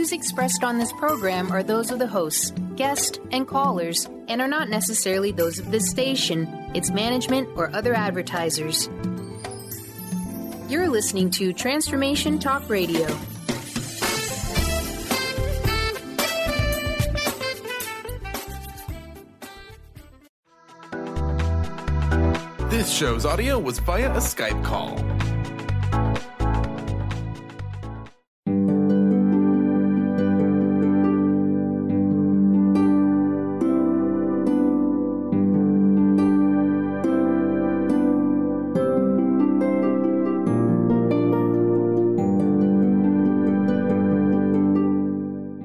views expressed on this program are those of the hosts, guests, and callers, and are not necessarily those of this station, its management, or other advertisers. You're listening to Transformation Talk Radio. This show's audio was via a Skype call.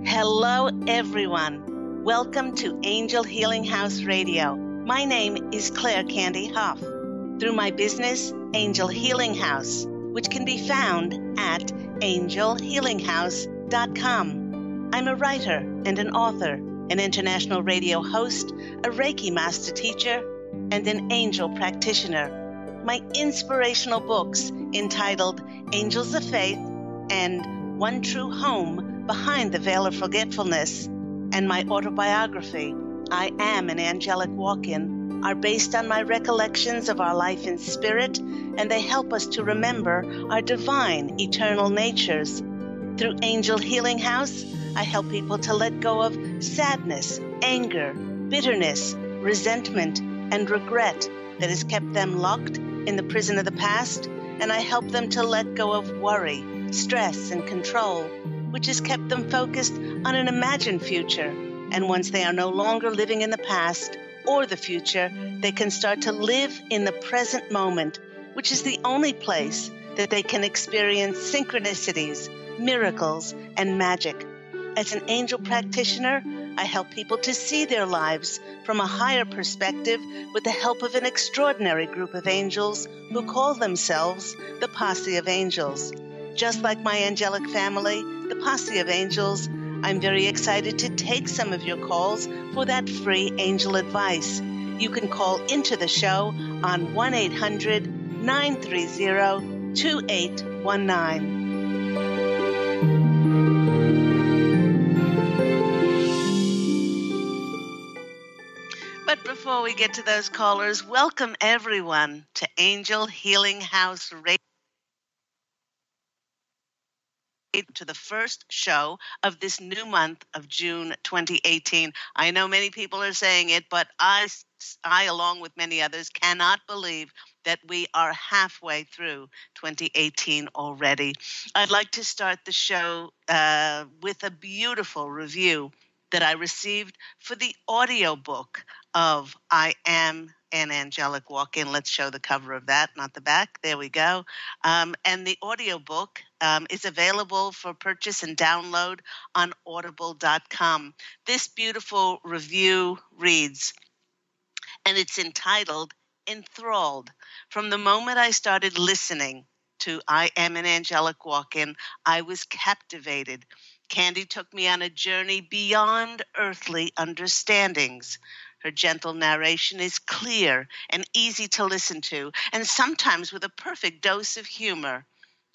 Hello, everyone. Welcome to Angel Healing House Radio. My name is Candy Hough. Through my business, Angel Healing House, which can be found at angelhealinghouse.com. I'm a writer and an author, an international radio host, a Reiki master teacher, and an angel practitioner. My inspirational books entitled Angels of Faith and One True Home Behind the Veil of Forgetfulness, and my autobiography, I Am an Angelic Walk-In, are based on my recollections of our life in spirit, and they help us to remember our divine, eternal natures. Through Angel Healing House, I help people to let go of sadness, anger, bitterness, resentment, and regret that has kept them locked in the prison of the past, and I help them to let go of worry, stress, and control, which has kept them focused on an imagined future. And once they are no longer living in the past or the future, they can start to live in the present moment, which is the only place that they can experience synchronicities, miracles, and magic. As an angel practitioner, I help people to see their lives from a higher perspective with the help of an extraordinary group of angels who call themselves the Posse of Angels. Just like my angelic family, the Posse of Angels, I'm very excited to take some of your calls for that free angel advice. You can call into the show on 1-800-930-2819. But before we get to those callers, welcome everyone to Angel Healing House Radio, to the first show of this new month of June 2018. I know many people are saying it, but I along with many others, cannot believe that we are halfway through 2018 already. I'd like to start the show with a beautiful review that I received for the audiobook of I Am an Angelic Walk-In. Let's show the cover of that, not the back. There we go. And the audiobook is available for purchase and download on audible.com. This beautiful review reads, and it's entitled, Enthralled. From the moment I started listening to I Am an Angelic Walk-In, I was captivated. Candy took me on a journey beyond earthly understandings. Her gentle narration is clear and easy to listen to, and sometimes with a perfect dose of humor.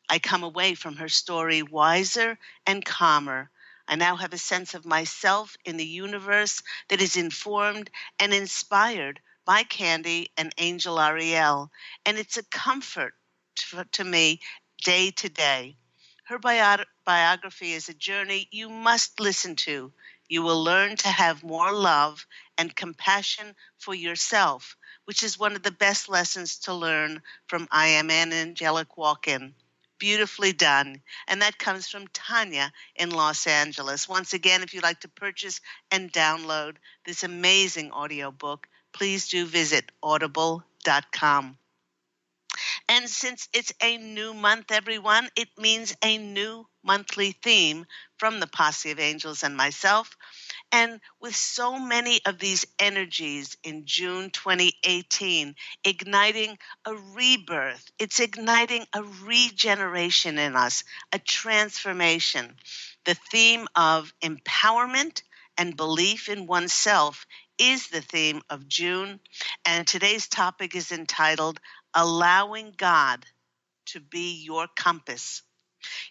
I come away from her story wiser and calmer. I now have a sense of myself in the universe that is informed and inspired by Candy and Angel Ariel, and it's a comfort to me day to day. Her biography is a journey you must listen to. You will learn to have more love and compassion for yourself, which is one of the best lessons to learn from I Am an Angelic Walk-In. Beautifully done. And that comes from Tanya in Los Angeles. Once again, if you'd like to purchase and download this amazing audiobook, please do visit audible.com. And since it's a new month, everyone, it means a new monthly theme from the Posse of Angels and myself. And with so many of these energies in June 2018, igniting a rebirth, it's igniting a regeneration in us, a transformation. The theme of empowerment and belief in oneself is the theme of June. And today's topic is entitled, Allowing God to be Your Compass.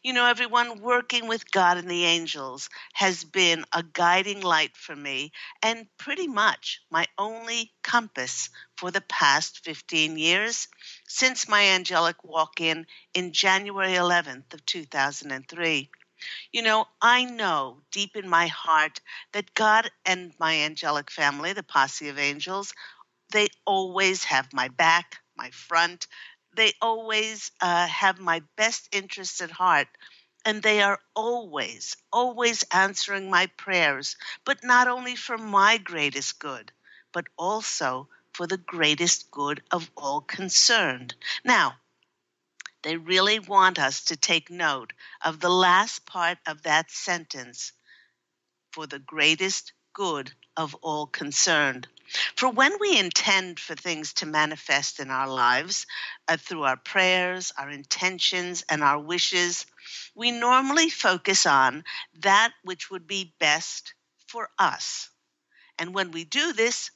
You know, everyone, working with God and the angels has been a guiding light for me and pretty much my only compass for the past 15 years since my angelic walk-in January 11th of 2003. You know, I know deep in my heart that God and my angelic family, the Posse of Angels, they always have my back, my front. They always have my best interests at heart. And they are always, always answering my prayers, but not only for my greatest good, but also for the greatest good of all concerned. Now, they really want us to take note of the last part of that sentence, for the greatest good of all concerned. For when we intend for things to manifest in our lives through our prayers, our intentions, and our wishes, we normally focus on that which would be best for us. And when we do this,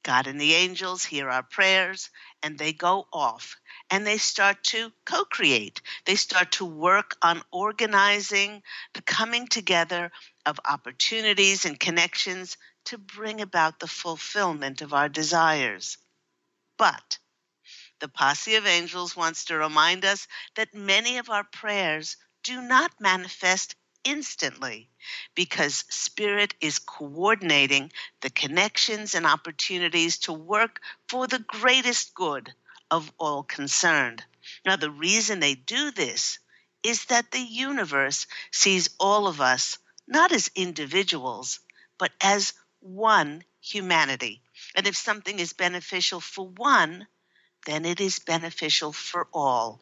God and the angels hear our prayers and they go off and they start to co-create. They start to work on organizing the coming together of opportunities and connections to bring about the fulfillment of our desires. But the Posse of Angels wants to remind us that many of our prayers do not manifest instantly because Spirit is coordinating the connections and opportunities to work for the greatest good of all concerned. Now, the reason they do this is that the universe sees all of us not as individuals, but as one humanity. And if something is beneficial for one, then it is beneficial for all.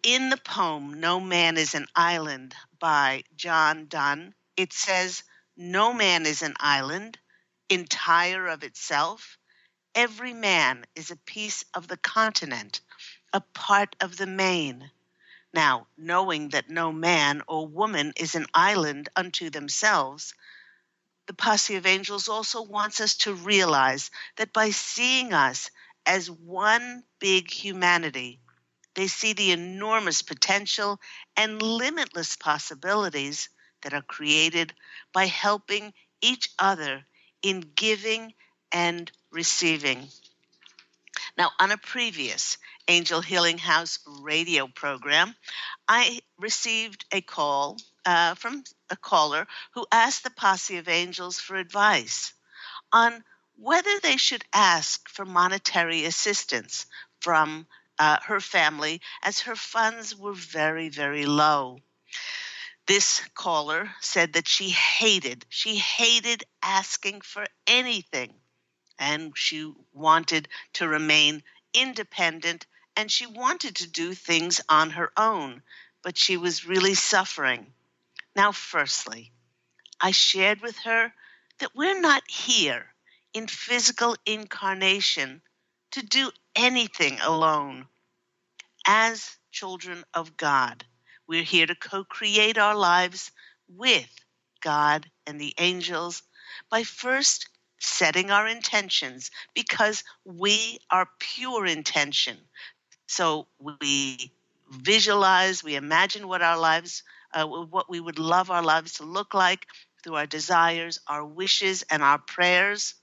In the poem, No Man is an Island by John Donne, it says, no man is an island, entire of itself. Every man is a piece of the continent, a part of the main. Now, knowing that no man or woman is an island unto themselves, the Posse of Angels also wants us to realize that by seeing us as one big humanity, they see the enormous potential and limitless possibilities that are created by helping each other in giving and receiving. Now, on a previous Angel Healing House radio program, I received a call from a caller who asked the Posse of Angels for advice on whether they should ask for monetary assistance from her family as her funds were very, very low. This caller said that she hated asking for anything, and she wanted to remain independent and she wanted to do things on her own, but she was really suffering. Now, firstly, I shared with her that we're not here in physical incarnation to do anything alone. As children of God, we're here to co-create our lives with God and the angels by first setting our intentions, because we are pure intention. So we visualize, we imagine what our lives, what we would love our lives to look like through our desires, our wishes, and our prayers.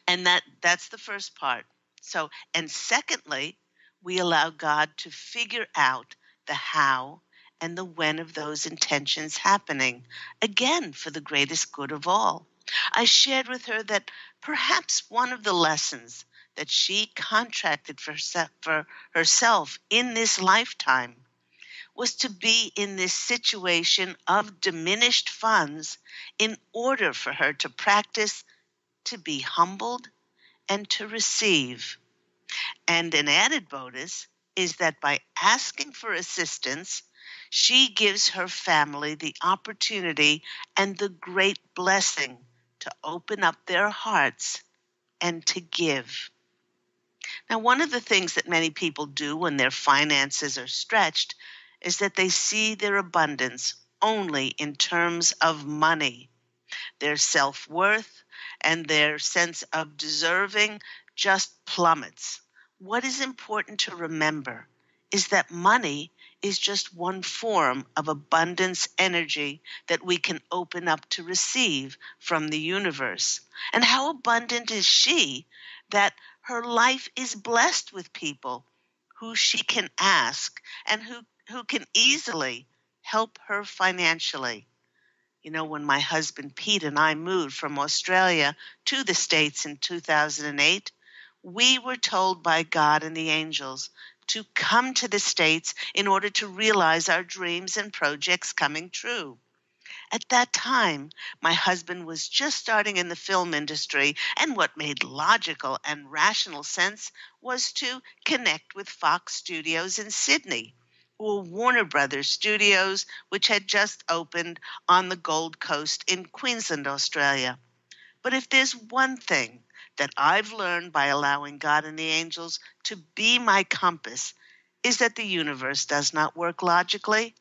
And that's the first part. So, and secondly, we allow God to figure out the how and the when of those intentions happening, again, for the greatest good of all. I shared with her that perhaps one of the lessons that she contracted for herself in this lifetime was to be in this situation of diminished funds in order for her to practice to be humbled and to receive. And an added bonus is that by asking for assistance, she gives her family the opportunity and the great blessing to open up their hearts and to give. Now, one of the things that many people do when their finances are stretched is that they see their abundance only in terms of money. Their self-worth and their sense of deserving just plummets. What is important to remember is that money is just one form of abundance energy that we can open up to receive from the universe. And how abundant is she that her life is blessed with people who she can ask and who can easily help her financially. You know, when my husband Pete and I moved from Australia to the States in 2008, we were told by God and the angels to come to the States in order to realize our dreams and projects coming true. At that time, my husband was just starting in the film industry, and what made logical and rational sense was to connect with Fox Studios in Sydney or Warner Brothers Studios, which had just opened on the Gold Coast in Queensland, Australia. But if there's one thing that I've learned by allowing God and the angels to be my compass, is that the universe does not work logically.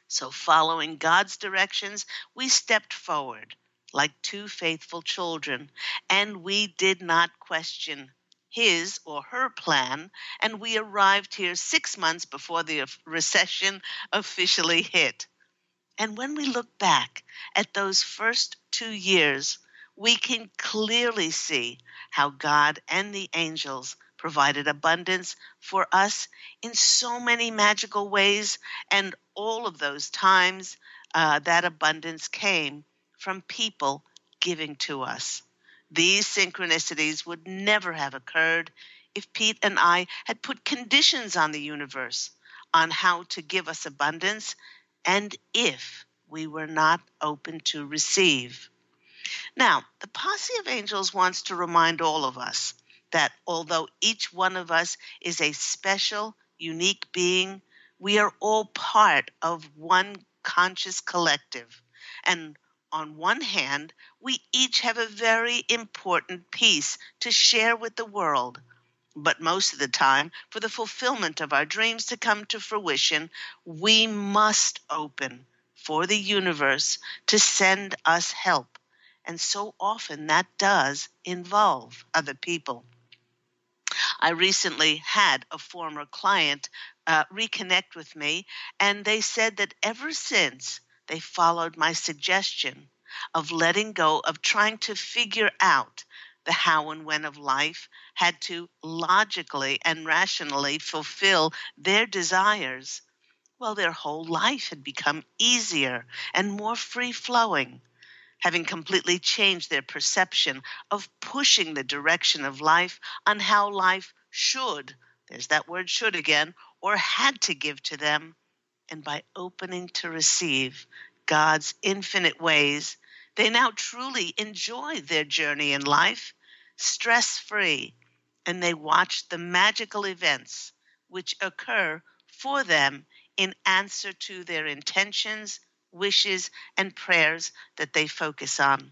So following God's directions, we stepped forward like two faithful children, and we did not question his or her plan, and we arrived here 6 months before the recession officially hit. And when we look back at those first 2 years, we can clearly see how God and the angels provided abundance for us in so many magical ways. And all of those times, that abundance came from people giving to us. These synchronicities would never have occurred if Pete and I had put conditions on the universe on how to give us abundance, and if we were not open to receive. Now, the Posse of Angels wants to remind all of us that although each one of us is a special, unique being, we are all part of one conscious collective. And on one hand, we each have a very important piece to share with the world. But most of the time, for the fulfillment of our dreams to come to fruition, we must open for the universe to send us help. And so often that does involve other people. I recently had a former client reconnect with me, and they said that ever since they followed my suggestion of letting go of trying to figure out the how and when of life, had to logically and rationally fulfill their desires, well, their whole life had become easier and more free-flowing, having completely changed their perception of pushing the direction of life on how life should, there's that word should again, or had to give to them. And by opening to receive God's infinite ways, they now truly enjoy their journey in life, stress-free, and they watch the magical events which occur for them in answer to their intentions, wishes, and prayers that they focus on.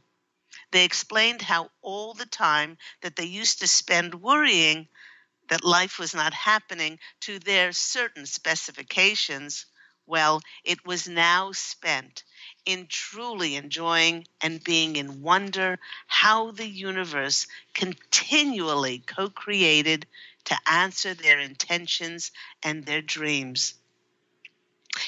They explained how all the time that they used to spend worrying that life was not happening to their certain specifications, well, it was now spent in truly enjoying and being in wonder how the universe continually co-created to answer their intentions and their dreams.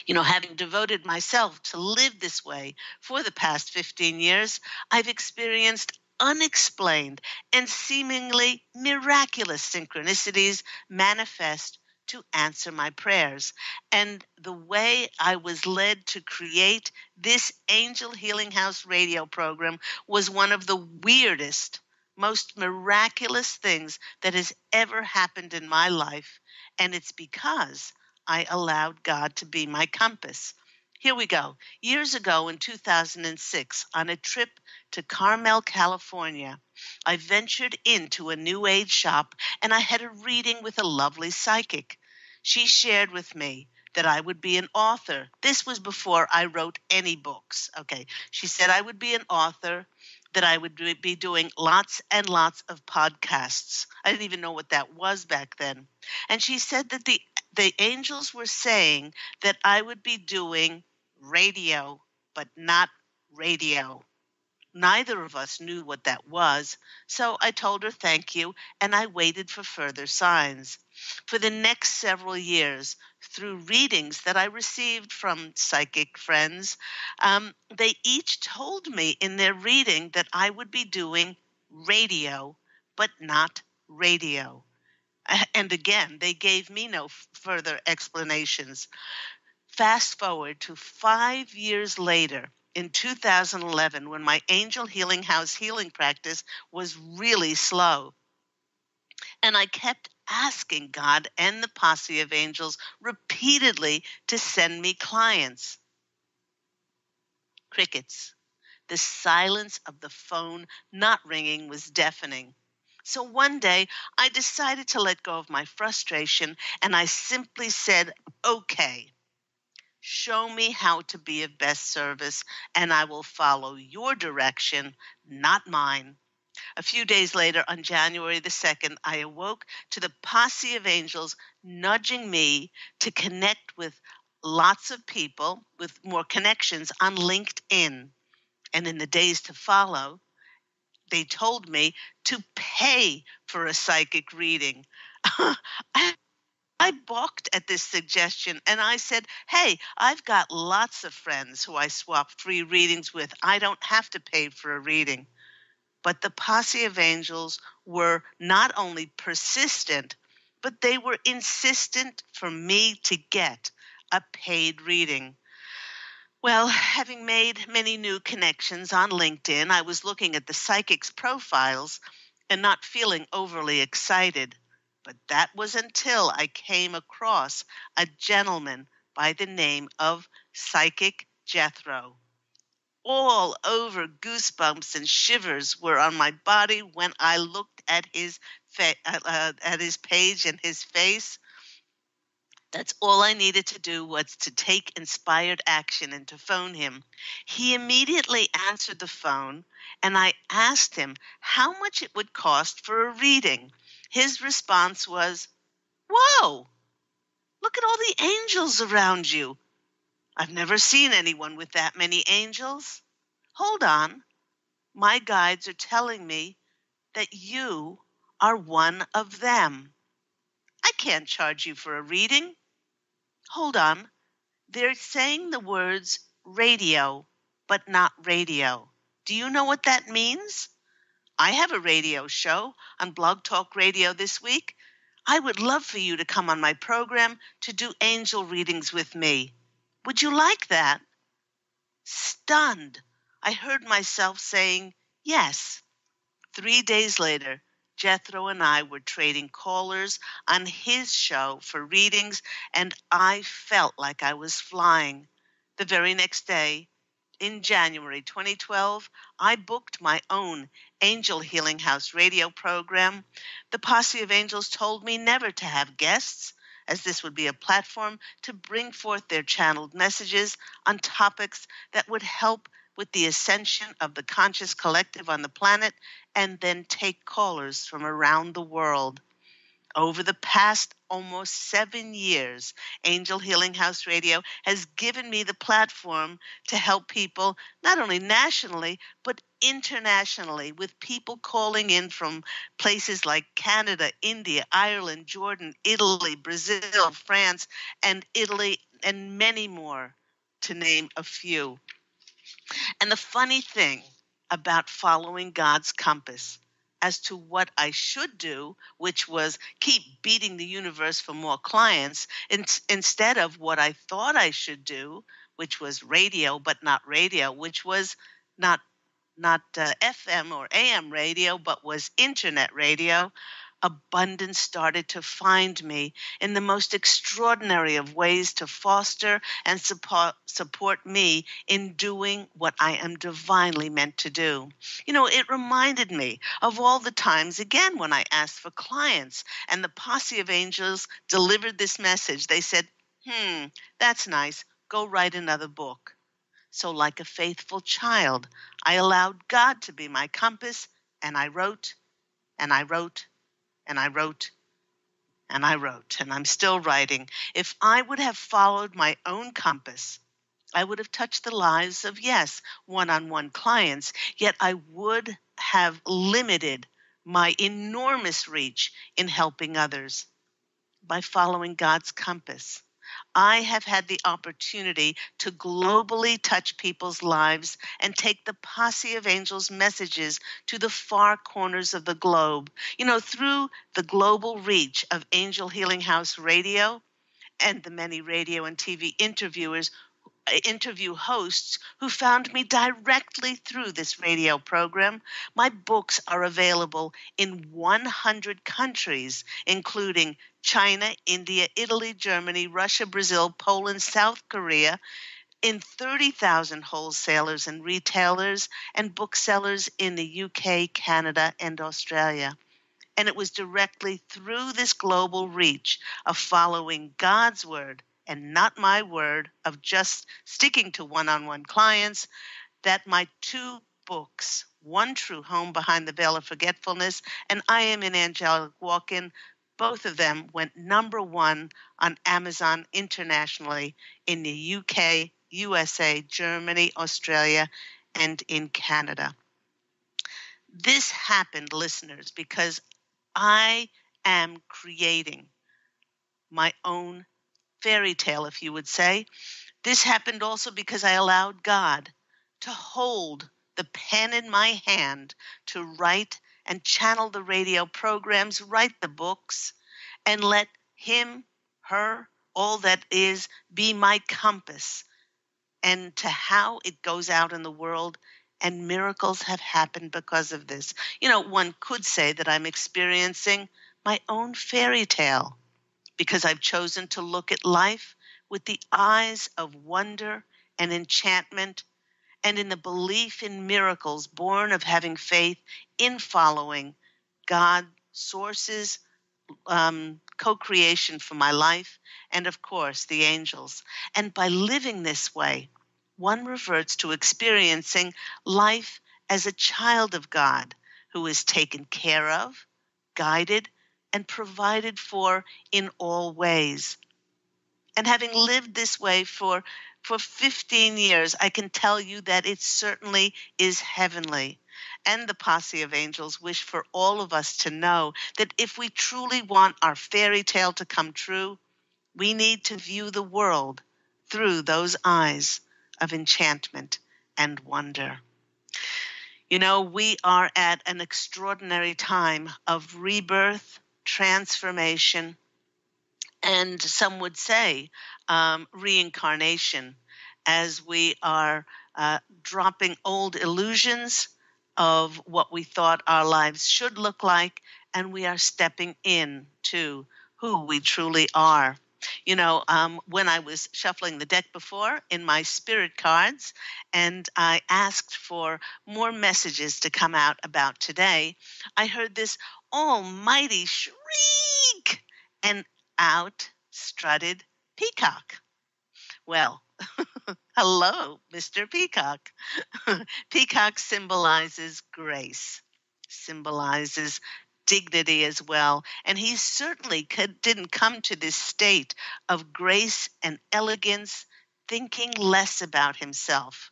You know, having devoted myself to live this way for the past 15 years, I've experienced unexplained and seemingly miraculous synchronicities manifest to answer my prayers. And the way I was led to create this Angel Healing House radio program was one of the weirdest, most miraculous things that has ever happened in my life. And it's because I allowed God to be my compass. Here we go. Years ago in 2006, on a trip to Carmel, California, I ventured into a New Age shop and I had a reading with a lovely psychic. She shared with me that I would be an author. This was before I wrote any books. Okay. She said I would be an author, that I would be doing lots and lots of podcasts. I didn't even know what that was back then. And she said that the angels were saying that I would be doing radio, but not radio. Neither of us knew what that was, so I told her thank you, and I waited for further signs. For the next several years, through readings that I received from psychic friends, they each told me in their reading that I would be doing radio, but not radio. And again, they gave me no further explanations. Fast forward to 5 years later, in 2011, when my Angel Healing House healing practice was really slow. And I kept asking God and the Posse of Angels repeatedly to send me clients. Crickets. The silence of the phone not ringing was deafening. So one day, I decided to let go of my frustration, and I simply said, okay. Show me how to be of best service, and I will follow your direction, not mine. A few days later, on January the 2nd, I awoke to the Posse of Angels nudging me to connect with lots of people with more connections on LinkedIn. And in the days to follow, they told me to pay for a psychic reading. I balked at this suggestion and I said, hey, I've got lots of friends who I swap free readings with. I don't have to pay for a reading. But the Posse of Angels were not only persistent, but they were insistent for me to get a paid reading. Well, having made many new connections on LinkedIn, I was looking at the psychics' profiles and not feeling overly excited. But that was until I came across a gentleman by the name of Psychic Jethro. All over goosebumps and shivers were on my body when I looked at his page and his face. That's all I needed to do was to take inspired action and to phone him. He immediately answered the phone, and I asked him how much it would cost for a reading. His response was, "Whoa, look at all the angels around you. I've never seen anyone with that many angels. Hold on. My guides are telling me that you are one of them. I can't charge you for a reading. Hold on. They're saying the words radio, but not radio. Do you know what that means? I have a radio show on Blog Talk Radio this week. I would love for you to come on my program to do angel readings with me. Would you like that?" Stunned, I heard myself saying yes. 3 days later, Jethro and I were trading callers on his show for readings, and I felt like I was flying. The very next day, in January 2012, I booked my own Angel Healing House radio program. The Posse of Angels told me never to have guests, as this would be a platform to bring forth their channeled messages on topics that would help with the ascension of the conscious collective on the planet, and then take callers from around the world. Over the past almost 7 years, Angel Healing House Radio has given me the platform to help people not only nationally, but internationally, with people calling in from places like Canada, India, Ireland, Jordan, Italy, Brazil, France, and Italy, and many more, to name a few. And the funny thing about following God's compass as to what I should do, which was keep beating the universe for more clients, instead of what I thought I should do, which was radio, but not radio, which was not FM or AM radio, but was internet radio, abundance started to find me in the most extraordinary of ways to foster and support me in doing what I am divinely meant to do. You know, it reminded me of all the times, again, when I asked for clients and the Posse of Angels delivered this message. They said, that's nice. Go write another book. So like a faithful child, I allowed God to be my compass, and I wrote, and I wrote, and I wrote, and I wrote, and I'm still writing. If I would have followed my own compass, I would have touched the lives of, yes, one-on-one clients, yet I would have limited my enormous reach in helping others by following God's compass. I have had the opportunity to globally touch people's lives and take the Posse of Angels messages to the far corners of the globe. Through the global reach of Angel Healing House Radio and the many radio and TV interview hosts who found me directly through this radio program. My books are available in 100 countries, including China, India, Italy, Germany, Russia, Brazil, Poland, South Korea, in 30,000 wholesalers and retailers and booksellers in the UK, Canada, and Australia. And it was directly through this global reach of following God's word and not my word of just sticking to one-on-one clients that my two books, One True Home Behind the Veil of Forgetfulness and I Am an Angelic Walk-In, both of them went number one on Amazon internationally in the UK, USA, Germany, Australia, and in Canada. This happened, listeners, because I am creating my own fairy tale, if you would say. This happened also because I allowed God to hold the pen in my hand to write and channel the radio programs, write the books, and let him, her, all that is, be my compass and to how it goes out in the world. And miracles have happened because of this. One could say that I'm experiencing my own fairy tale because I've chosen to look at life with the eyes of wonder and enchantment and in the belief in miracles born of having faith in following God, sources, co-creation for my life, and of course, the angels. And by living this way, one reverts to experiencing life as a child of God who is taken care of, guided, and provided for in all ways. And having lived this way for 15 years, I can tell you that it certainly is heavenly. And the Posse of Angels wish for all of us to know that if we truly want our fairy tale to come true, we need to view the world through those eyes of enchantment and wonder. We are at an extraordinary time of rebirth, transformation, and some would say reincarnation, as we are dropping old illusions of what we thought our lives should look like, and we are stepping in to who we truly are. When I was shuffling the deck before in my spirit cards, and I asked for more messages to come out about today, I heard this almighty shriek, and out strutted Peacock. Well, hello, Mr. Peacock. Peacock symbolizes grace, symbolizes dignity as well. And he certainly didn't come to this state of grace and elegance thinking less about himself.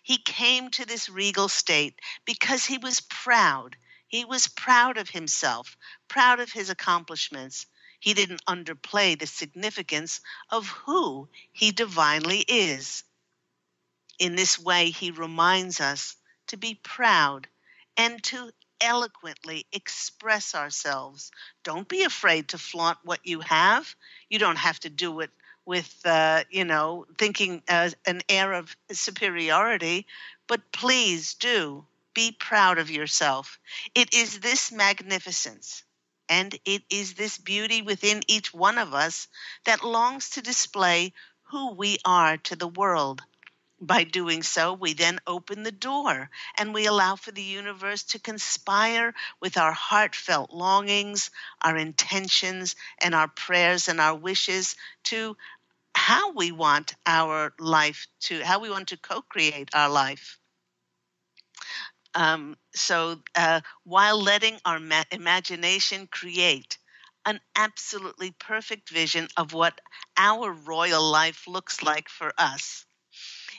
He came to this regal state because he was proud. He was proud of himself, proud of his accomplishments. He didn't underplay the significance of who he divinely is. In this way, he reminds us to be proud and to eloquently express ourselves. Don't be afraid to flaunt what you have. You don't have to do it with, thinking an air of superiority, but please do be proud of yourself. It is this magnificence and it is this beauty within each one of us that longs to display who we are to the world. By doing so, we then open the door and we allow for the universe to conspire with our heartfelt longings, our intentions, and our prayers and our wishes to how we want our life how we want to co-create our life. While letting our imagination create an absolutely perfect vision of what our royal life looks like for us.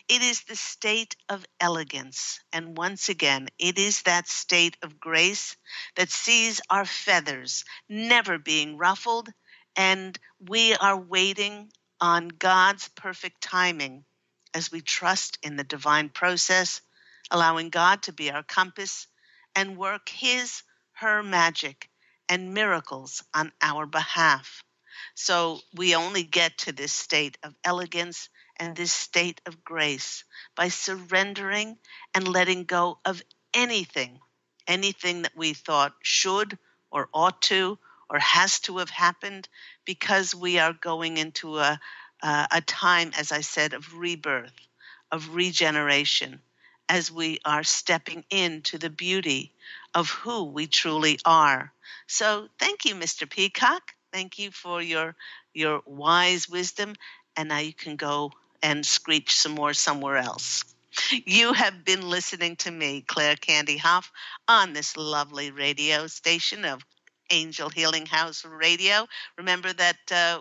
It is the state of elegance. And once again, it is that state of grace that sees our feathers never being ruffled, and we are waiting on God's perfect timing as we trust in the divine process, allowing God to be our compass and work her magic and miracles on our behalf. So we only get to this state of elegance and this state of grace by surrendering and letting go of anything, anything that we thought should or ought to or has to have happened, because we are going into a time, as I said, of rebirth, of regeneration, as we are stepping into the beauty of who we truly are. So thank you, Mr. Peacock. Thank you for your wise wisdom. And now you can go and screech some more somewhere else. You have been listening to me, Claire Candy Hough, on this lovely radio station of Angel Healing House Radio. Remember that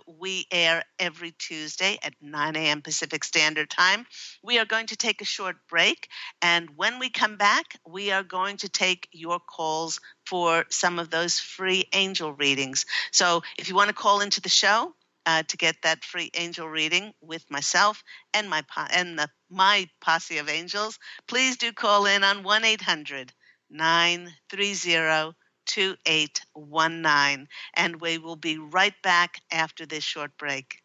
we air every Tuesday at 9 a.m. Pacific Standard Time. We are going to take a short break, and when we come back, we are going to take your calls for some of those free angel readings. So if you want to call into the show to get that free angel reading with myself and my Posse of Angels, please do call in on 1-800-930-2819, and we will be right back after this short break.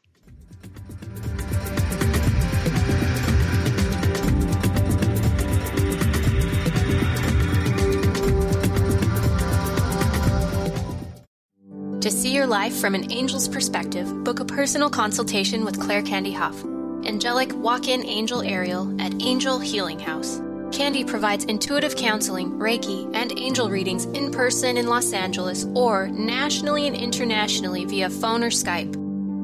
To see your life from an angel's perspective, book a personal consultation with Claire Candy Hough, angelic walk-in angel Ariel at Angel Healing House. Candy provides intuitive counseling, Reiki, and angel readings in person in Los Angeles or nationally and internationally via phone or Skype.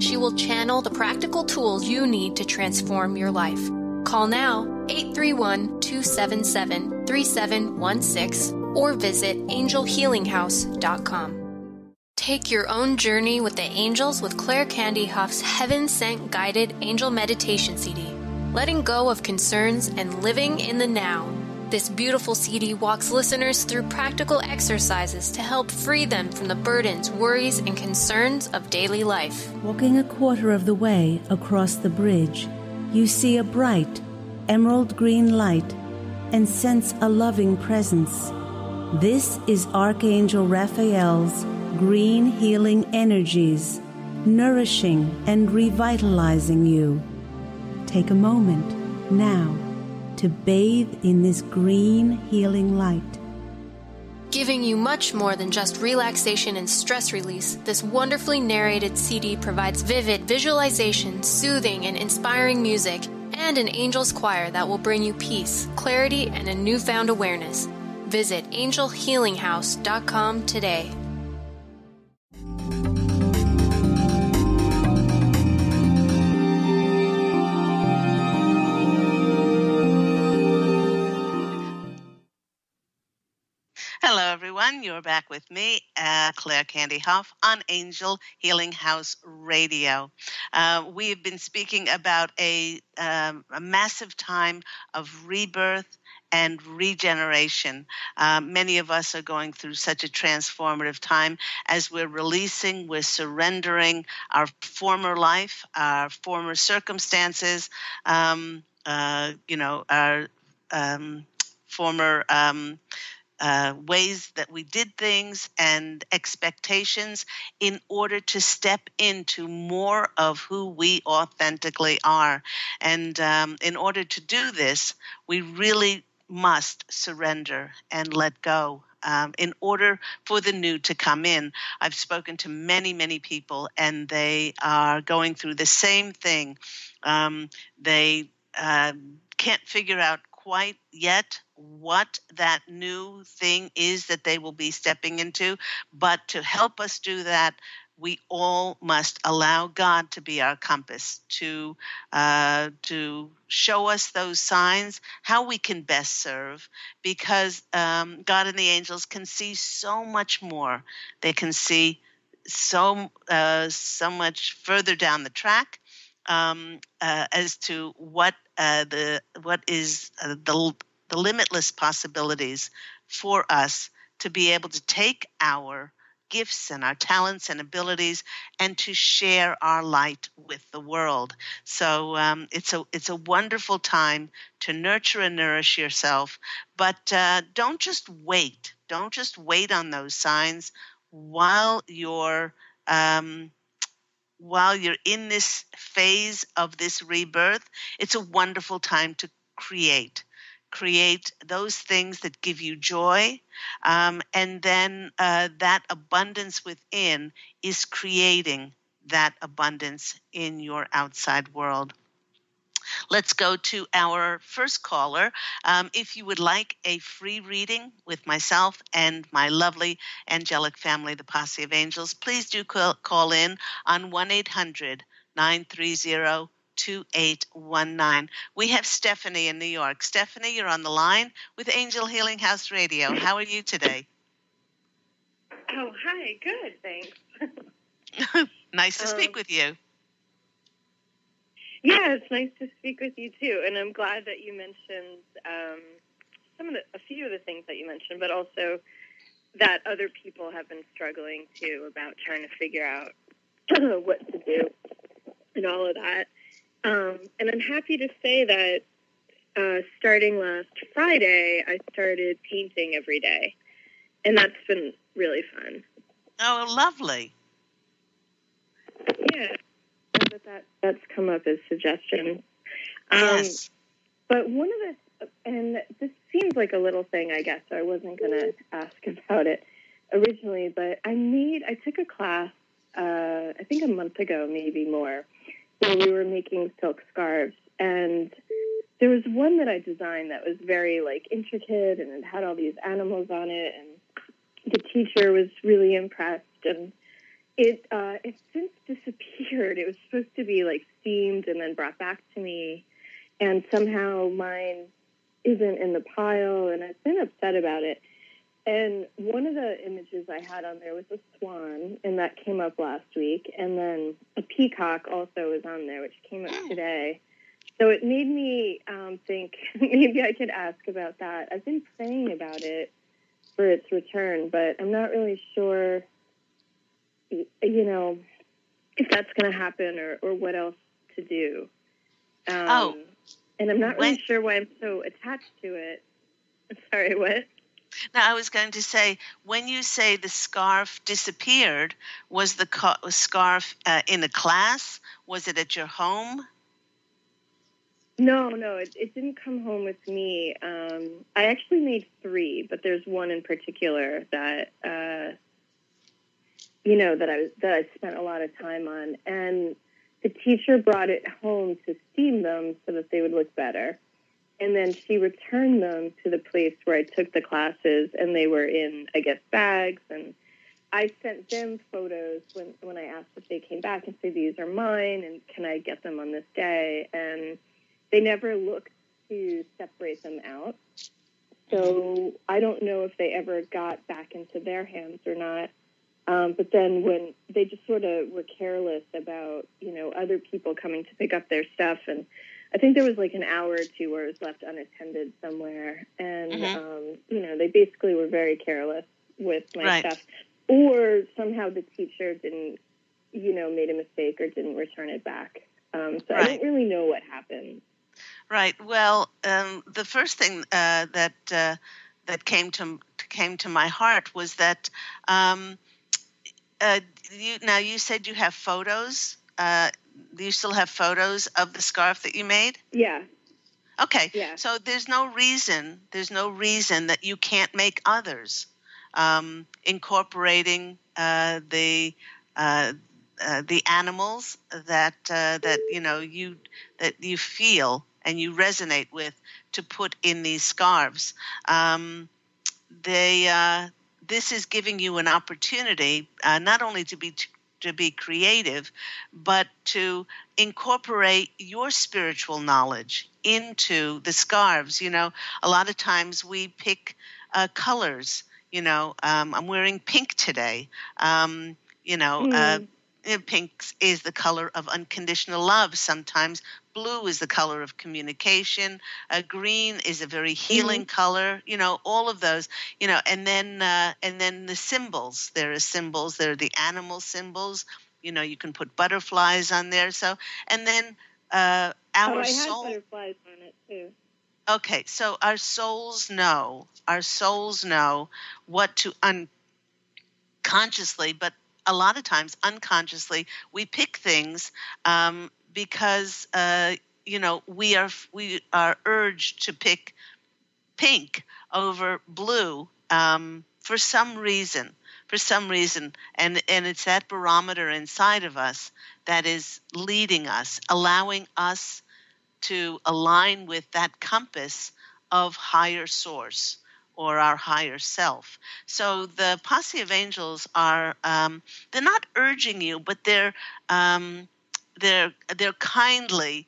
She will channel the practical tools you need to transform your life. Call now, 831-277-3716, or visit angelhealinghouse.com. Take your own journey with the angels with Claire Candy Hough's Heaven Sent Guided Angel Meditation CD, letting go of concerns and living in the now. This beautiful CD walks listeners through practical exercises to help free them from the burdens, worries, and concerns of daily life. Walking a quarter of the way across the bridge, you see a bright, emerald green light and sense a loving presence. This is Archangel Raphael's green healing energies, nourishing and revitalizing you. Take a moment now to bathe in this green healing light. Giving you much more than just relaxation and stress release, this wonderfully narrated CD provides vivid visualization, soothing and inspiring music, and an angel's choir that will bring you peace, clarity, and a newfound awareness. Visit angelhealinghouse.com today. Hello, everyone. You're back with me, Claire Candy Hough, on Angel Healing House Radio. We have been speaking about a massive time of rebirth and regeneration. Many of us are going through such a transformative time as we're releasing, we're surrendering our former life, our former circumstances, our former ways that we did things and expectations, in order to step into more of who we authentically are. And in order to do this, we really must surrender and let go. In order for the new to come in. I've spoken to many, many people, and they are going through the same thing. They can't figure out quite yet what that new thing is that they will be stepping into. But to help us do that, we all must allow God to be our compass, to show us those signs, how we can best serve, because God and the angels can see so much more. They can see so much further down the track. as to what is the limitless possibilities for us to be able to take our gifts and our talents and abilities and to share our light with the world. So it's a wonderful time to nurture and nourish yourself, but don't just wait. Don't just wait on those signs while you're in this phase of this rebirth. It's a wonderful time to create those things that give you joy, and then that abundance within is creating that abundance in your outside world. Let's go to our first caller. If you would like a free reading with myself and my lovely angelic family, the Posse of Angels, please do call in on 1-800-930-2819. We have Stephanie in New York. Stephanie, you're on the line with Angel Healing House Radio. How are you today? Oh, hi. Good, thanks. Nice to speak with you. Yeah, it's nice to speak with you too, and I'm glad that you mentioned a few of the things that you mentioned, but also that other people have been struggling too about trying to figure out what to do and all of that. And I'm happy to say that starting last Friday, I started painting every day, and that's been really fun. Oh, lovely. Yeah. That's come up as suggestions. Yes. But one of the, and this seems like a little thing, I guess, so I wasn't going to ask about it originally, but I took a class, I think a month ago, maybe more, where we were making silk scarves, and there was one that I designed that was very, intricate, and it had all these animals on it, and the teacher was really impressed, and it's since disappeared. It was supposed to be steamed and then brought back to me, and somehow mine isn't in the pile, and I've been upset about it. And one of the images I had on there was a swan, and that came up last week, and then a peacock also was on there, which came up today. So it made me think maybe I could ask about that. I've been praying about it for its return, but I'm not really sure if that's going to happen or what else to do. And I'm not really sure why I'm so attached to it. Sorry, what? Now, I was going to say, when you say the scarf disappeared, was the scarf in a class? Was it at your home? No, it didn't come home with me. I actually made 3, but there's one in particular that that I spent a lot of time on, and the teacher brought it home to steam them so that they would look better. And then she returned them to the place where I took the classes, and they were in, I guess, bags. And I sent them photos when I asked if they came back and said, these are mine, and can I get them on this day? And they never looked to separate them out. So I don't know if they ever got back into their hands or not. But then when they just sort of were careless about, other people coming to pick up their stuff, and I think there was an hour or two where it was left unattended somewhere, and, they basically were very careless with my stuff, or somehow the teacher didn't, made a mistake or didn't return it back. So I don't really know what happened. Right. Well, the first thing that came to my heart was that you said you have photos. Do you still have photos of the scarf that you made? Yeah. Okay. Yeah. So there's no reason that you can't make others, incorporating the animals that you feel and you resonate with to put in these scarves. This is giving you an opportunity not only to be creative, but to incorporate your spiritual knowledge into the scarves. A lot of times we pick colors. I'm wearing pink today. pink is the color of unconditional love. Sometimes blue is the color of communication. Green is a very healing color. All of those. And then the symbols. There are symbols. There are the animal symbols. You can put butterflies on there. So, and then our I soul. had butterflies on it too. Okay, so our souls know what to unconsciously, but a lot of times unconsciously, we pick things because we are urged to pick pink over blue for some reason. And it's that barometer inside of us that is leading us, allowing us to align with that compass of higher source or our higher self. So the Posse of Angels are they're not urging you, but they're kindly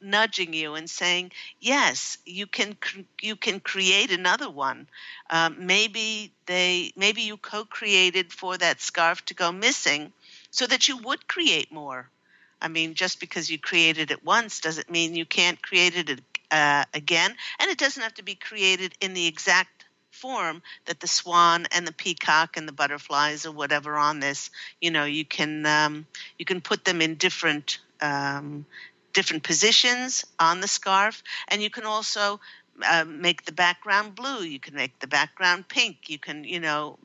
nudging you and saying, yes, you can create another one. Maybe you co-created for that scarf to go missing so that you would create more. I mean, just because you created it once doesn't mean you can't create it again. And it doesn't have to be created in the exact form that the swan and the peacock and the butterflies or whatever on this. You can put them in different positions on the scarf, and you can also make the background blue. You can make the background pink. You can,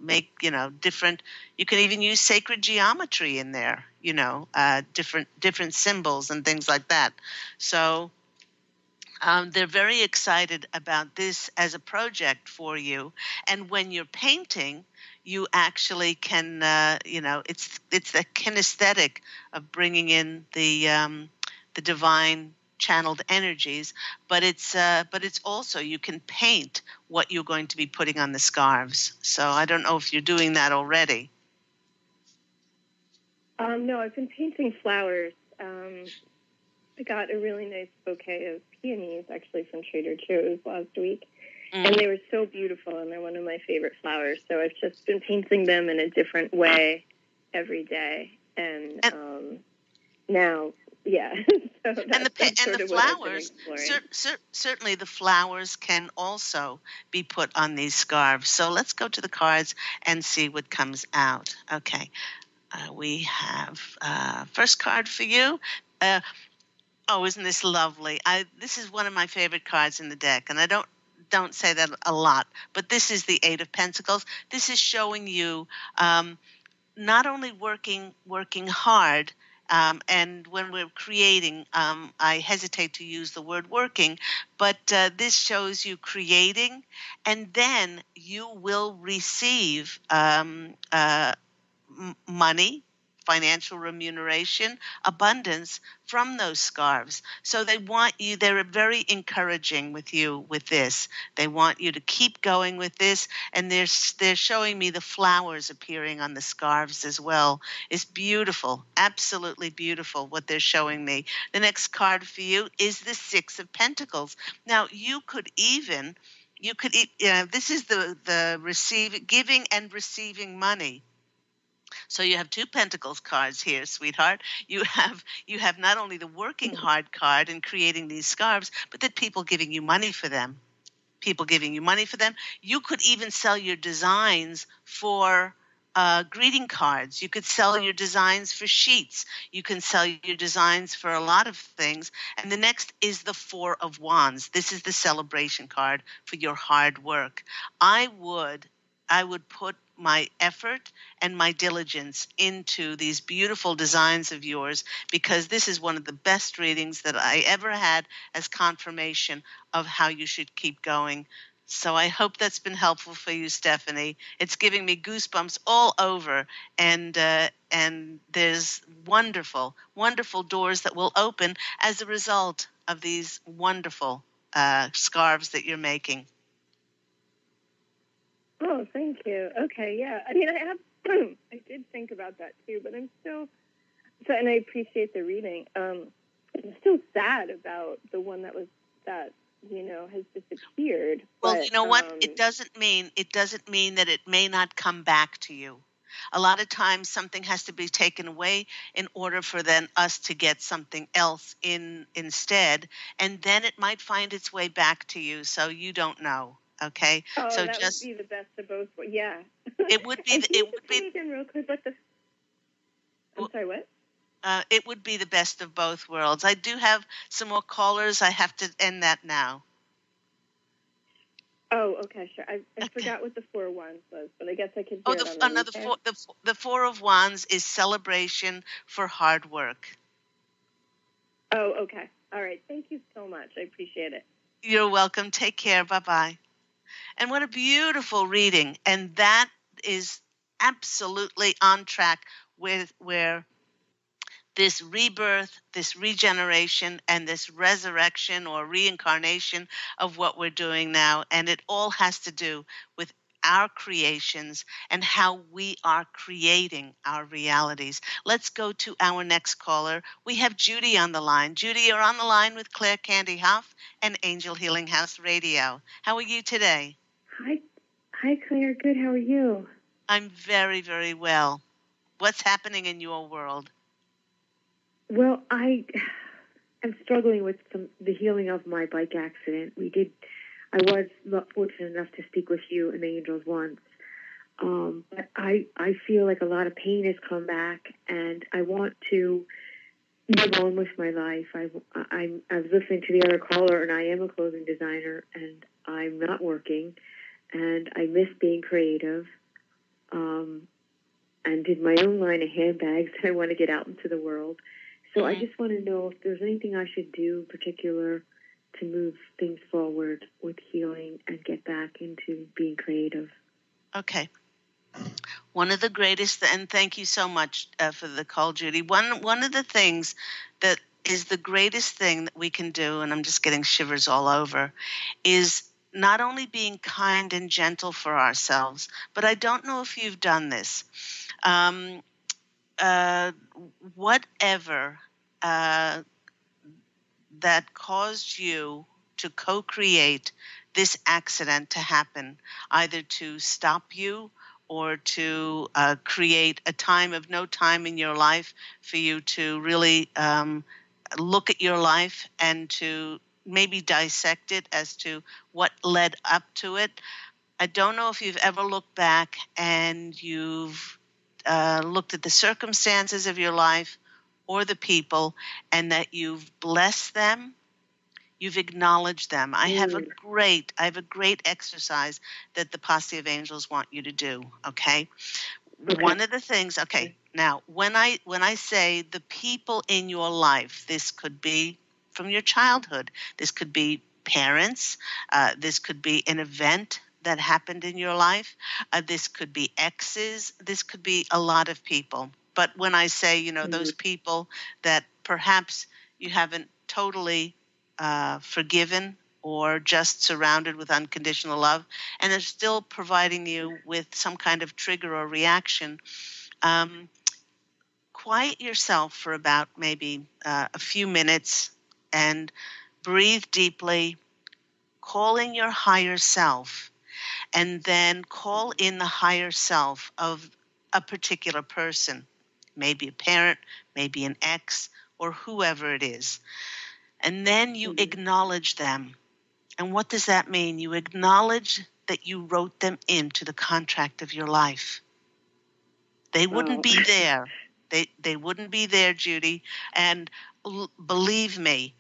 make, different. You can even use sacred geometry in there. Different symbols and things like that. So they're very excited about this as a project for you. And when you're painting, you actually can, it's the kinesthetic of bringing in the divine channeled energies, but it's also, you can paint what you're going to be putting on the scarves. So I don't know if you're doing that already. No, I've been painting flowers. I got a really nice bouquet of peonies, actually, from Trader Joe's last week. And they were so beautiful, and they're one of my favorite flowers. So I've just been painting them in a different way every day. And now, yeah. So the flowers, certainly the flowers can also be put on these scarves. So let's go to the cards and see what comes out. Okay. We have first card for you. Oh, isn't this lovely? This is one of my favorite cards in the deck, and I don't say that a lot, but this is the Eight of Pentacles. This is showing you not only working hard, and when we're creating, I hesitate to use the word working, but this shows you creating, and then you will receive money, financial remuneration, abundance from those scarves. So they're very encouraging with you with this. They want you to keep going with this, and they're showing me the flowers appearing on the scarves as well. It's beautiful, absolutely beautiful what they're showing me. The next card for you is the Six of Pentacles. Now, this is the giving and receiving money. So you have two Pentacles cards here, sweetheart. You have not only the working hard card in creating these scarves, but that people giving you money for them. You could even sell your designs for greeting cards. You could sell your designs for sheets. You can sell your designs for a lot of things. And the next is the Four of Wands. This is the celebration card for your hard work. I would put my effort and my diligence into these beautiful designs of yours, because this is one of the best readings that I ever had as confirmation of how you should keep going. So I hope that's been helpful for you, Stephanie. It's giving me goosebumps all over, and there's wonderful, wonderful doors that will open as a result of these wonderful scarves that you're making. Oh, thank you. Okay, yeah. I mean, I did think about that too, but I'm still, and I appreciate the reading. I'm still sad about the one that has disappeared. Well, but, you know what? It doesn't mean that it may not come back to you. A lot of times something has to be taken away in order for then us to get something else in instead. And then it might find its way back to you. So you don't know. Okay. Oh, So that just, would be the best of both. Yeah. it would be, And can you it would tell be, me again real quick what the... I'm sorry, what? it would be the best of both worlds. I do have some more callers. I have to end that now. Oh, okay, sure. I Okay. forgot what the 4 of Wands was, but I guess I can Oh, hear it on the replay. the Four of Wands is celebration for hard work. Oh, okay. All right. Thank you so much. I appreciate it. You're welcome. Take care. Bye-bye. And what a beautiful reading. And that is absolutely on track with where this rebirth, this regeneration, and this resurrection or reincarnation of what we're doing now. And it all has to do with our creations and how we are creating our realities. Let's go to our next caller. We have Judy on the line. Judy, you're on the line with Claire Candy Hough and Angel Healing House Radio. How are you today? Hi, Claire. Good. How are you? I'm very, very well. What's happening in your world? Well, I am struggling with the healing of my bike accident. I was not fortunate enough to speak with you and the angels once, but I feel like a lot of pain has come back, and I want to move on with my life. I was listening to the other caller, and I am a clothing designer, and I'm not working, and I miss being creative. And did my own line of handbags that I want to get out into the world. So I just want to know if there's anything I should do particular to move things forward with healing and get back into being creative. Okay. One of the greatest, and thank you so much for the call, Judy. One of the things that is the greatest thing that we can do, and I'm just getting shivers all over, is not only being kind and gentle for ourselves, but I don't know if you've done this. Whatever that caused you to co-create this accident to happen, either to stop you or to create a time of no time in your life for you to really look at your life and to maybe dissect it as to what led up to it. I don't know if you've ever looked back and you've looked at the circumstances of your life or the people and that you've blessed them, you've acknowledged them. I have a great exercise that the Posse of Angels want you to do, okay? One of the things, now when I say the people in your life, this could be from your childhood, this could be parents, this could be an event that happened in your life, this could be exes, this could be a lot of people. But when I say, those people that perhaps you haven't totally forgiven or just surrounded with unconditional love, and they're still providing you with some kind of trigger or reaction, quiet yourself for about maybe a few minutes and breathe deeply, call in your higher self, and then call in the higher self of a particular person, maybe a parent, maybe an ex, or whoever it is. And then you acknowledge them. And what does that mean? You acknowledge that you wrote them into the contract of your life. They wouldn't be there. They wouldn't be there, Judy. And believe me,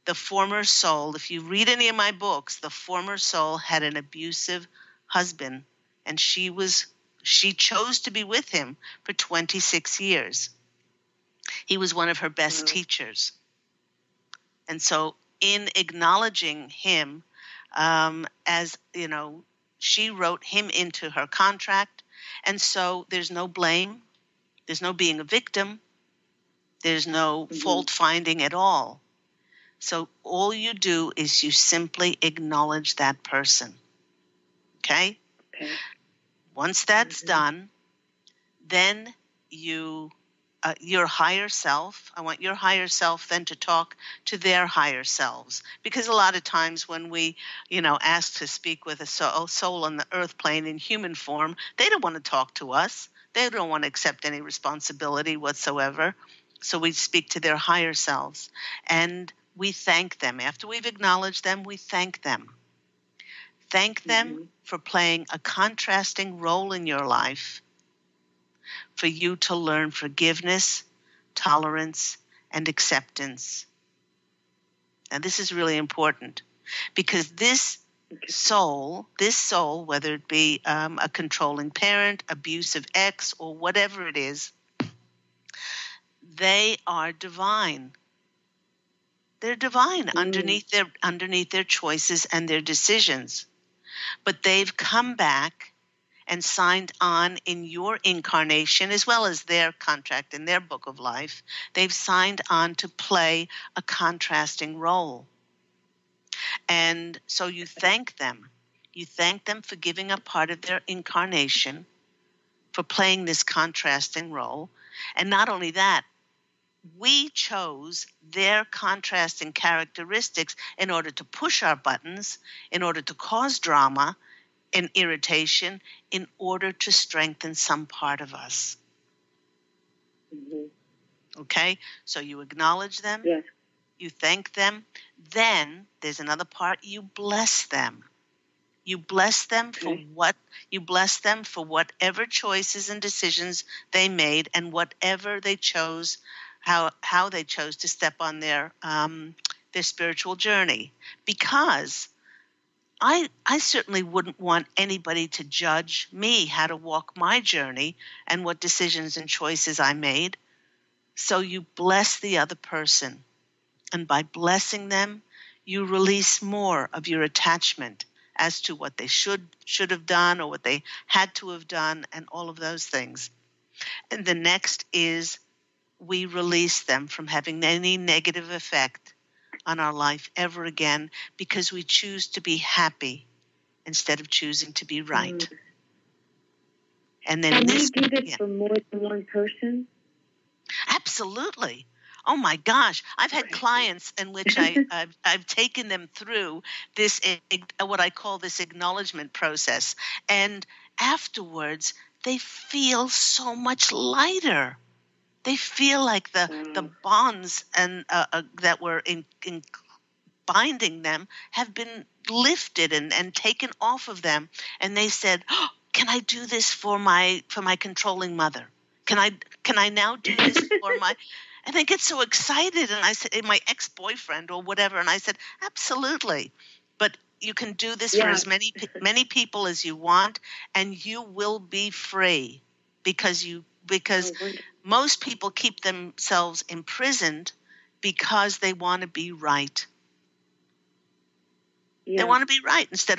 the former soul, if you read any of my books, the former soul had an abusive husband, and she chose to be with him for 26 years. He was one of her best teachers. And so in acknowledging him, as she wrote him into her contract. And so there's no blame. There's no being a victim. There's no fault finding at all. So all you do is you simply acknowledge that person. Okay? Once that's done, then your higher self, I want your higher self then to talk to their higher selves. Because a lot of times when we, ask to speak with a soul on the earth plane in human form, they don't want to talk to us. They don't want to accept any responsibility whatsoever. So we speak to their higher selves, and we thank them. After we've acknowledged them, we thank them. Thank them for playing a contrasting role in your life, for you to learn forgiveness, tolerance, and acceptance. Now, this is really important, because this soul, whether it be a controlling parent, abusive ex, or whatever it is, they are divine. They're divine underneath their choices and their decisions. But they've come back and signed on in your incarnation, as well as their contract in their book of life. They've signed on to play a contrasting role. And so you thank them. You thank them for giving up part of their incarnation, for playing this contrasting role. And not only that, we chose their contrasting characteristics in order to push our buttons, in order to cause drama and irritation, in order to strengthen some part of us. Okay? So you acknowledge them. Yes. You thank them. Then there's another part. You bless them. You bless them for whatever choices and decisions they made, and whatever they chose, how they chose to step on their spiritual journey. Because I certainly wouldn't want anybody to judge me how to walk my journey and what decisions and choices I made. So you bless the other person. And by blessing them, you release more of your attachment as to what they should have done, or what they had to have done, and all of those things. And the next is, we release them from having any negative effect on our life ever again, because we choose to be happy instead of choosing to be right. And then Can we do this for more than one person? Absolutely. Oh my gosh, I've had clients in which I've taken them through this, what I call this acknowledgement process, and afterwards they feel so much lighter. They feel like the bonds and that were in binding them have been lifted and taken off of them, and they said, "Oh, can I do this for my controlling mother? Can I now do this for my?" And they get so excited, and I said, my ex-boyfriend or whatever, and I said, absolutely, but you can do this for as many people as you want, and you will be free, because most people keep themselves imprisoned because they want to be right. Yeah. They want to be right instead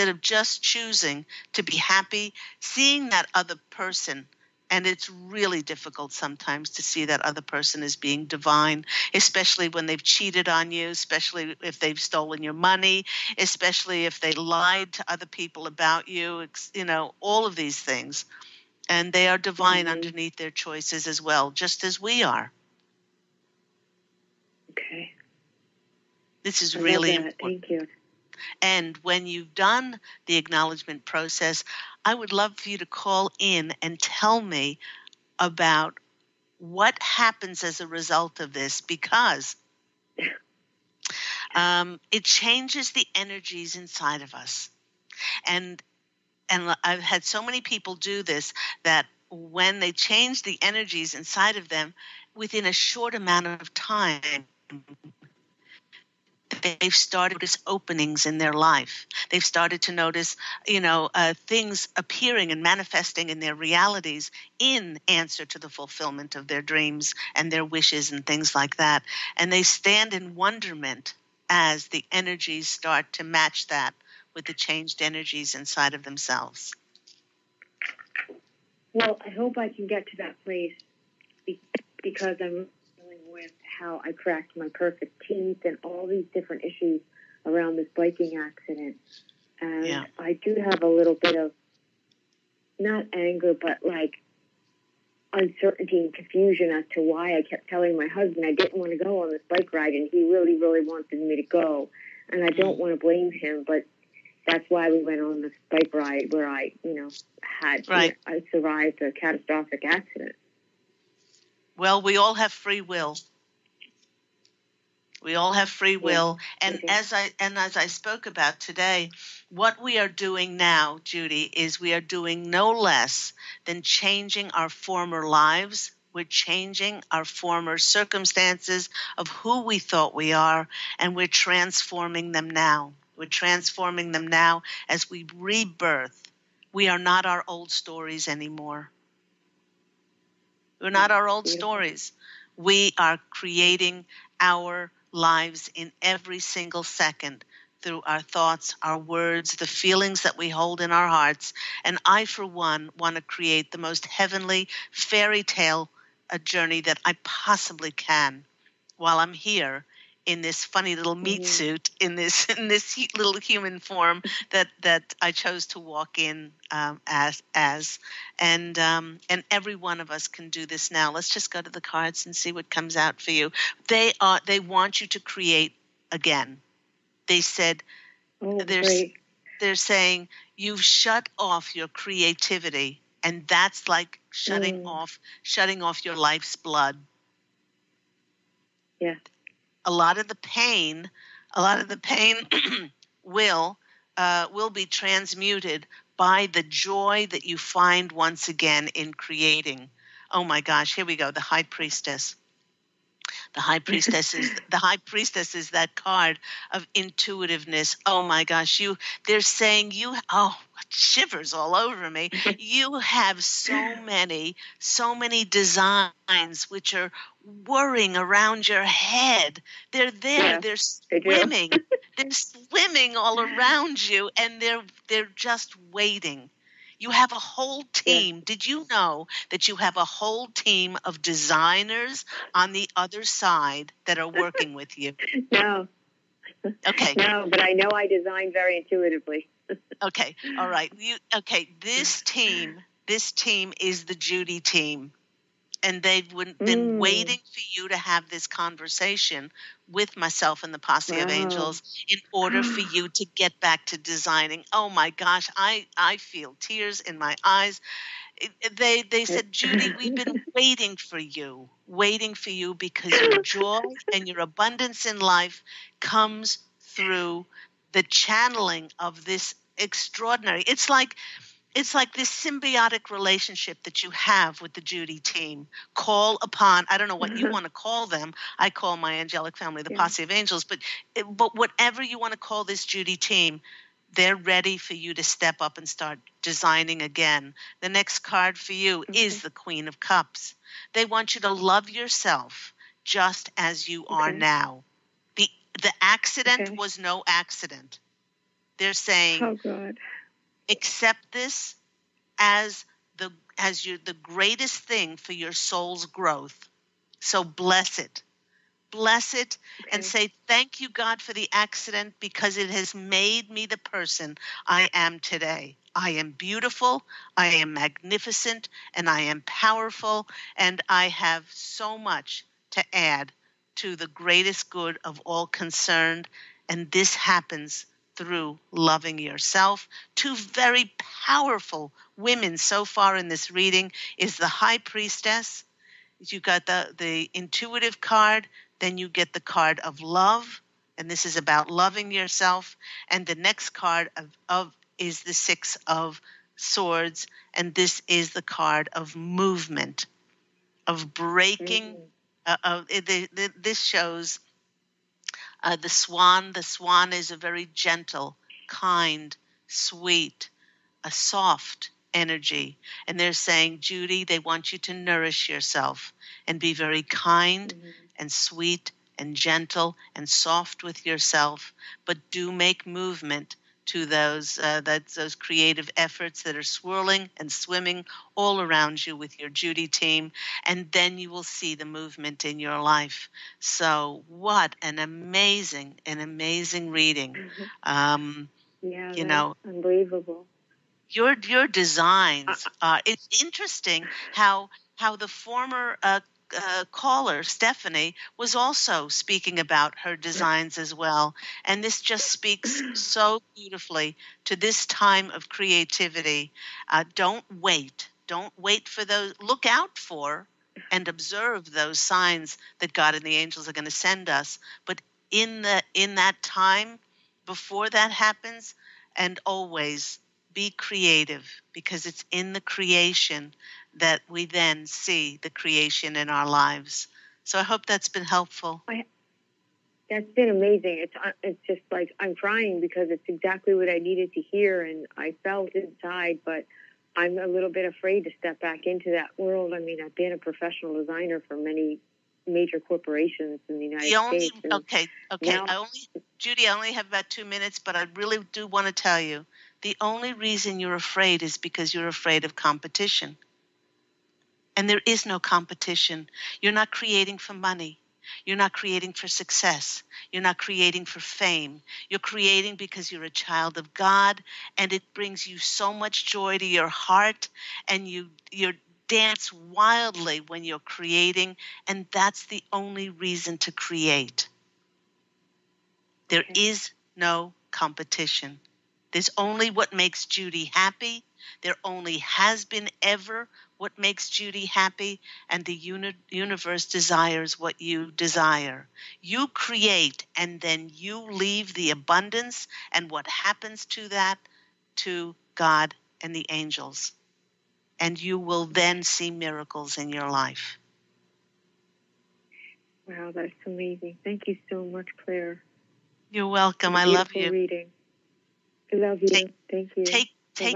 of just choosing to be happy, seeing that other person. And it's really difficult sometimes to see that other person as being divine, especially when they've cheated on you, especially if they've stolen your money, especially if they lied to other people about you, all of these things. And they are divine underneath their choices as well, just as we are. Okay. This is really important. Thank you. And when you've done the acknowledgement process, I would love for you to call in and tell me about what happens as a result of this, because it changes the energies inside of us. And I've had so many people do this, that when they change the energies inside of them, within a short amount of time, they've started to notice openings in their life. They've started to notice, things appearing and manifesting in their realities in answer to the fulfillment of their dreams and their wishes and things like that. And they stand in wonderment as the energies start to match that with the changed energies inside of themselves. Well, I hope I can get to that place, because I'm dealing with how I cracked my perfect teeth and all these different issues around this biking accident. And I do have a little bit of, not anger, but like uncertainty and confusion as to why I kept telling my husband I didn't want to go on this bike ride, and he really, really wanted me to go. And I don't want to blame him, but that's why we went on this bike ride where I, had, Right. I survived a catastrophic accident. Well, we all have free will. We all have free will. And as I spoke about today, what we are doing now, Judy, is we are doing no less than changing our former lives. We're changing our former circumstances of who we thought we are, and we're transforming them now. We're transforming them now as we rebirth. We are not our old stories anymore. We're not our old stories. We are creating our lives in every single second through our thoughts, our words, the feelings that we hold in our hearts. And I, for one, want to create the most heavenly fairy tale journey that I possibly can while I'm here in this funny little meat suit, in this little human form that I chose to walk in as, and every one of us can do this now. Let's just go to the cards and see what comes out for you. They want you to create again. They said they're saying you've shut off your creativity, and that's like shutting off your life's blood. Yeah. A lot of the pain will be transmuted by the joy that you find once again in creating. Oh my gosh, here we go. The High Priestess. The High Priestess is that card of intuitiveness. Oh my gosh, they're saying shivers all over me. You have so many designs which are whirring around your head. They're there. Yeah, they're swimming. They're swimming all around you, and they're just waiting. You have a whole team. Yeah. Did you know that you have a whole team of designers on the other side that are working with you? No. Okay. No, but I know I design very intuitively. Okay. All right. This team is the Judy team. And they've been waiting for you to have this conversation with myself and the Posse of Angels in order for you to get back to designing. Oh, my gosh, I feel tears in my eyes. They said, Judy, we've been waiting for you because your joy and your abundance in life comes through the channeling of this extraordinary. It's like this symbiotic relationship that you have with the Judy team. Call upon, I don't know what you want to call them. I call my angelic family the Posse of Angels, but whatever you want to call this Judy team, they're ready for you to step up and start designing again. The next card for you is the Queen of Cups. They want you to love yourself just as you are now. The accident was no accident. They're saying, oh God, accept this as the greatest thing for your soul's growth. So bless it and say, thank you, God, for the accident, because it has made me the person I am today. I am beautiful, I am magnificent, and I am powerful, and I have so much to add to the greatest good of all concerned, and this happens through loving yourself. Two very powerful women so far in this reading is the High Priestess. You got the intuitive card, then you get the card of love, and this is about loving yourself. And the next card of is the Six of Swords, and this is the card of movement, of breaking. This shows the swan. The swan is a very gentle, kind, sweet, a soft energy. And they're saying, Judy, they want you to nourish yourself and be very kind and sweet and gentle and soft with yourself, but do make movement to those creative efforts that are swirling and swimming all around you with your Judy team, and then you will see the movement in your life. So what an amazing reading. Unbelievable. Your designs are. It's interesting how the former caller, Stephanie, was also speaking about her designs as well. And this just speaks so beautifully to this time of creativity. Don't wait. Don't wait for those. Look out for and observe those signs that God and the angels are going to send us. But in that time, before that happens, and always be creative, because it's in the creation that we then see the creation in our lives. So I hope that's been helpful. That's been amazing. It's just like I'm crying because it's exactly what I needed to hear, and I felt inside, but I'm a little bit afraid to step back into that world. I mean, I've been a professional designer for many major corporations in the United States. Okay. Now, Judy, I only have about 2 minutes, but I really do want to tell you, the only reason you're afraid is because you're afraid of competition. And there is no competition. You're not creating for money. You're not creating for success. You're not creating for fame. You're creating because you're a child of God, and it brings you so much joy to your heart, and you dance wildly when you're creating, and that's the only reason to create. There is no competition. There's only what makes Judy happy. There only has been ever what makes Judy happy, and the universe desires what you desire. You create, and then you leave the abundance and what happens to that to God and the angels. And you will then see miracles in your life. wow, that's amazing. Thank you so much, Claire. You're welcome. I love you. Reading. I love you. Thank you. Take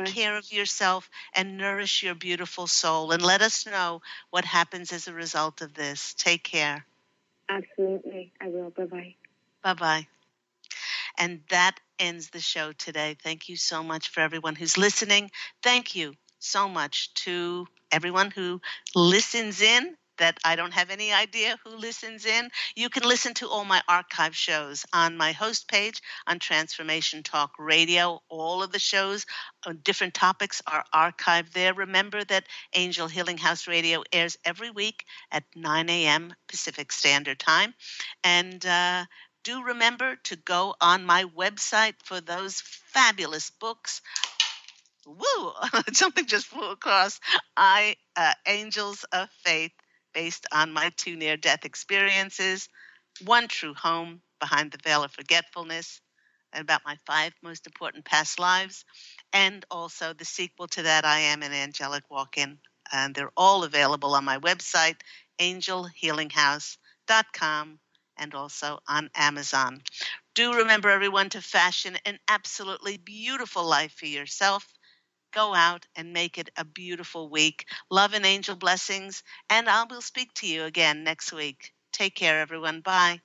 care of yourself and nourish your beautiful soul, and let us know what happens as a result of this. Take care. Absolutely. I will. Bye-bye. Bye-bye. And that ends the show today. Thank you so much for everyone who's listening. Thank you so much to everyone who listens in, that I don't have any idea who listens in. You can listen to all my archive shows on my host page on Transformation Talk Radio. All of the shows on different topics are archived there. Remember that Angel Healing House Radio airs every week at 9 a.m. Pacific Standard Time. And do remember to go on my website for those fabulous books. Woo! Something just flew across. Angels of Faith, based on my 2 near-death experiences, One True Home, Behind the Veil of Forgetfulness, and about my 5 most important past lives, and also the sequel to that, I Am an Angelic Walk-In. And they're all available on my website, angelhealinghouse.com, and also on Amazon. Do remember, everyone, to fashion an absolutely beautiful life for yourself. Go out and make it a beautiful week. Love and angel blessings, and I will speak to you again next week. Take care, everyone. Bye.